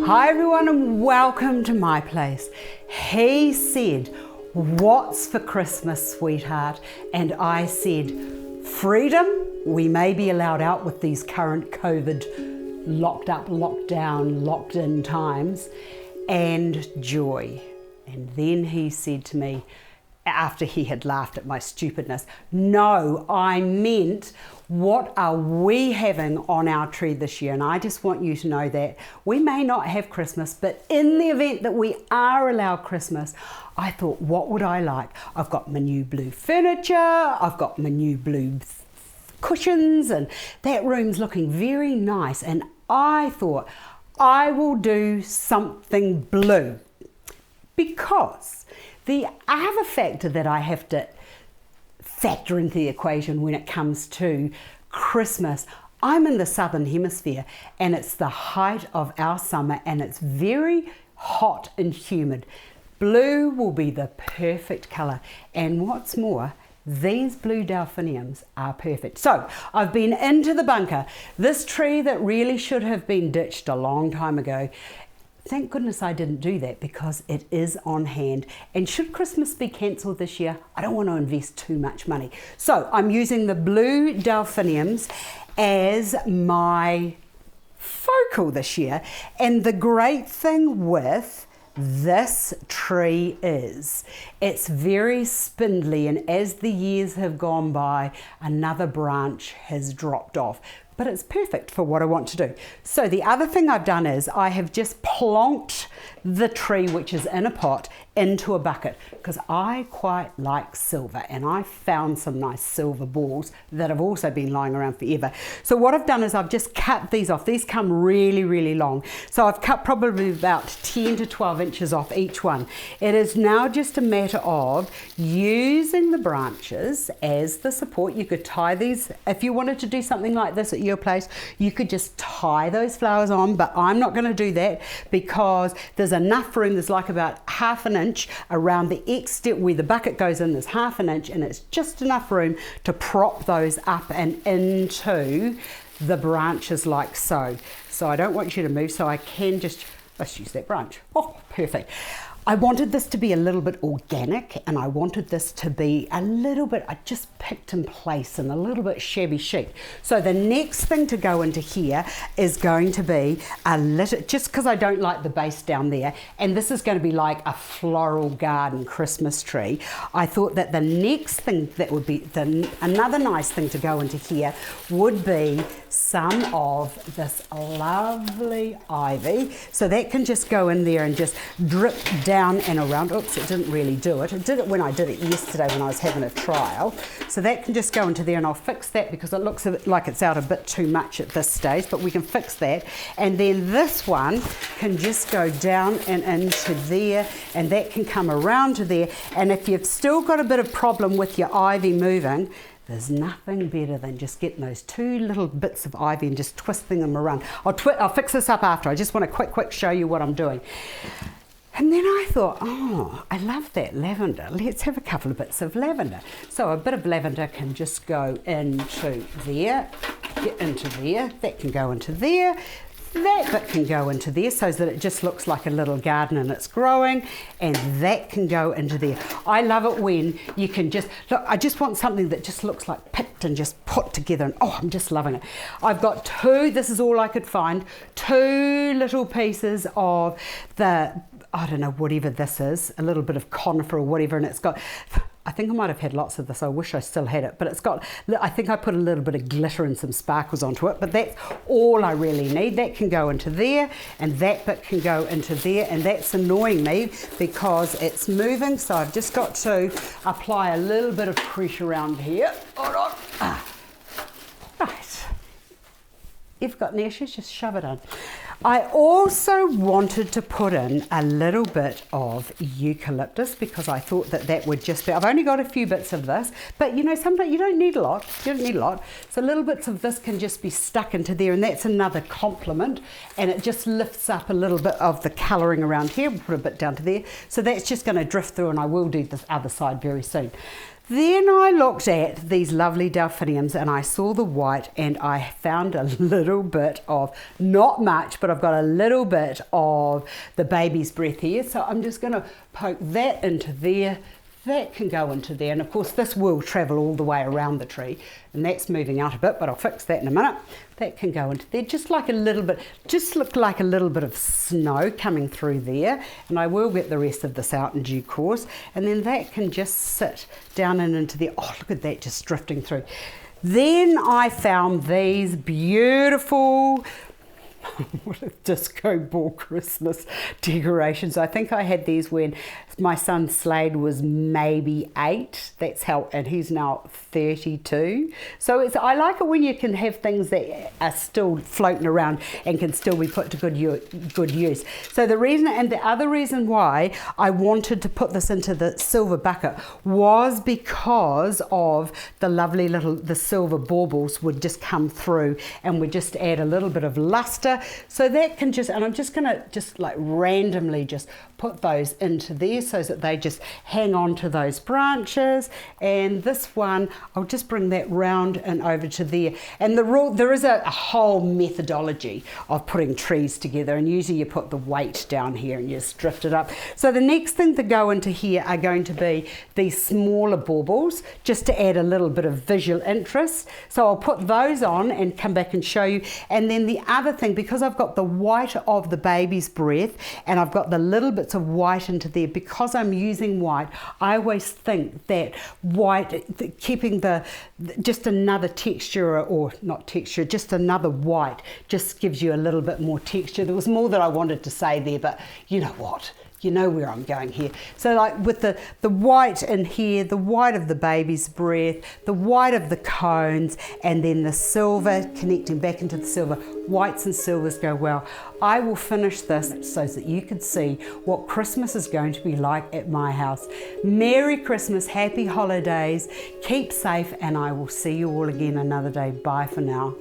Hi everyone and welcome to my place. He said, "What's for Christmas, sweetheart?" And I said, freedom. We may be allowed out with these current COVID locked up, locked down, locked in times, and joy. And then he said to me, after he had laughed at my stupidness, "No, I meant, what are we having on our tree this year?" And I just want you to know that we may not have Christmas, but in the event that we are allowed Christmas, I thought, what would I like? I've got my new blue furniture, I've got my new blue cushions, and that room's looking very nice. And I thought, I will do something blue, because the other factor that I have to factor into the equation when it comes to Christmas, I'm in the southern hemisphere and it's the height of our summer and it's very hot and humid. Blue will be the perfect colour, and what's more, these blue delphiniums are perfect. So I've been into the bunker. This tree that really should have been ditched a long time ago, thank goodness I didn't do that, because it is on hand. And should Christmas be cancelled this year, I don't want to invest too much money. So I'm using the blue delphiniums as my focal this year. And the great thing with this tree is it's very spindly, and as the years have gone by, another branch has dropped off. But it's perfect for what I want to do. So the other thing I've done is I have just plonked the tree, which is in a pot, into a bucket, because I quite like silver, and I found some nice silver balls that have also been lying around forever. So what I've done is I've just cut these off. These come really, really long. So I've cut probably about 10 to 12 inches off each one. It is now just a matter of using the branches as the support. You could tie these, if you wanted to do something like this at your place, you could just tie those flowers on, but I'm not going to do that because there's enough room. There's like about half an inch around the extent where the bucket goes in. There's half an inch, and it's just enough room to prop those up and into the branches like so. So I don't want you to move, so I can just, let's use that branch. Oh, perfect. I wanted this to be a little bit organic, and I wanted this to be a little bit, I just picked in place and a little bit shabby chic. So the next thing to go into here is going to be a little, just because I don't like the base down there, and this is going to be like a floral garden Christmas tree, I thought that the next thing that would be, another nice thing to go into here would be some of this lovely ivy. So that can just go in there and just drip down and around. Oops, it didn't really do it. It did it when I did it yesterday when I was having a trial. So that can just go into there, and I'll fix that because it looks a bit like it's out a bit too much at this stage, but we can fix that. And then this one can just go down and into there, and that can come around to there. And if you've still got a bit of problem with your ivy moving, there's nothing better than just getting those two little bits of ivy and just twisting them around. I'll fix this up after. I just want to quick show you what I'm doing. And then I thought, oh, I love that lavender. Let's have a couple of bits of lavender. So a bit of lavender can just go into there, get into there. That can go into there. That bit can go into there so that it just looks like a little garden and it's growing, and that can go into there. I love it when you can just, look, I just want something that just looks like picked and just put together, and oh, I'm just loving it. I've got two, this is all I could find, two little pieces of the, I don't know, whatever this is, a little bit of conifer or whatever, and it's got, I think I might have had lots of this. I wish I still had it, but it's got, I think I put a little bit of glitter and some sparkles onto it, but that's all I really need. That can go into there, and that bit can go into there, and that's annoying me because it's moving, so I've just got to apply a little bit of pressure around here. Hold on. Right. You've got any issues, just shove it in. I also wanted to put in a little bit of eucalyptus because I thought that that would just be, I've only got a few bits of this, but you know, sometimes you don't need a lot, So little bits of this can just be stuck into there, and that's another compliment, and it just lifts up a little bit of the colouring around here. We'll put a bit down to there. So that's just going to drift through, and I will do this other side very soon. Then I looked at these lovely delphiniums and I saw the white, and I found a little bit of, not much, but I've got a little bit of the baby's breath here. So I'm just going to poke that into there. That can go into there, and of course this will travel all the way around the tree, and that's moving out a bit, but I'll fix that in a minute. That can go into there, just like a little bit, just look like a little bit of snow coming through there, and I will get the rest of this out in due course. And then that can just sit down and into there. Oh, look at that, just drifting through. Then I found these beautiful what a disco ball Christmas decorations. I think I had these when my son Slade was maybe 8. That's how, and he's now 32. So I like it when you can have things that are still floating around and can still be put to good use. So the reason, and the other reason why I wanted to put this into the silver bucket was because of the lovely the silver baubles would just come through and would just add a little bit of luster. So that can just, and I'm just going to just like randomly just put those into there so that they just hang on to those branches. And this one, I'll just bring that round and over to there. And there is a whole methodology of putting trees together, and usually you put the weight down here and you just drift it up. So the next thing to go into here are going to be these smaller baubles, just to add a little bit of visual interest. So I'll put those on and come back and show you. And then the other thing, because I've got the white of the baby's breath and I've got the little bits of white into there, because I'm using white, I always think that white, keeping just another texture, or not texture, just another white, just gives you a little bit more texture. There was more that I wanted to say there, but you know what? You know where I'm going here. So like with the white in here, the white of the baby's breath, the white of the cones, and then the silver connecting back into the silver. Whites and silvers go well. I will finish this so that you can see what Christmas is going to be like at my house. Merry Christmas, happy holidays, keep safe, and I will see you all again another day. Bye for now.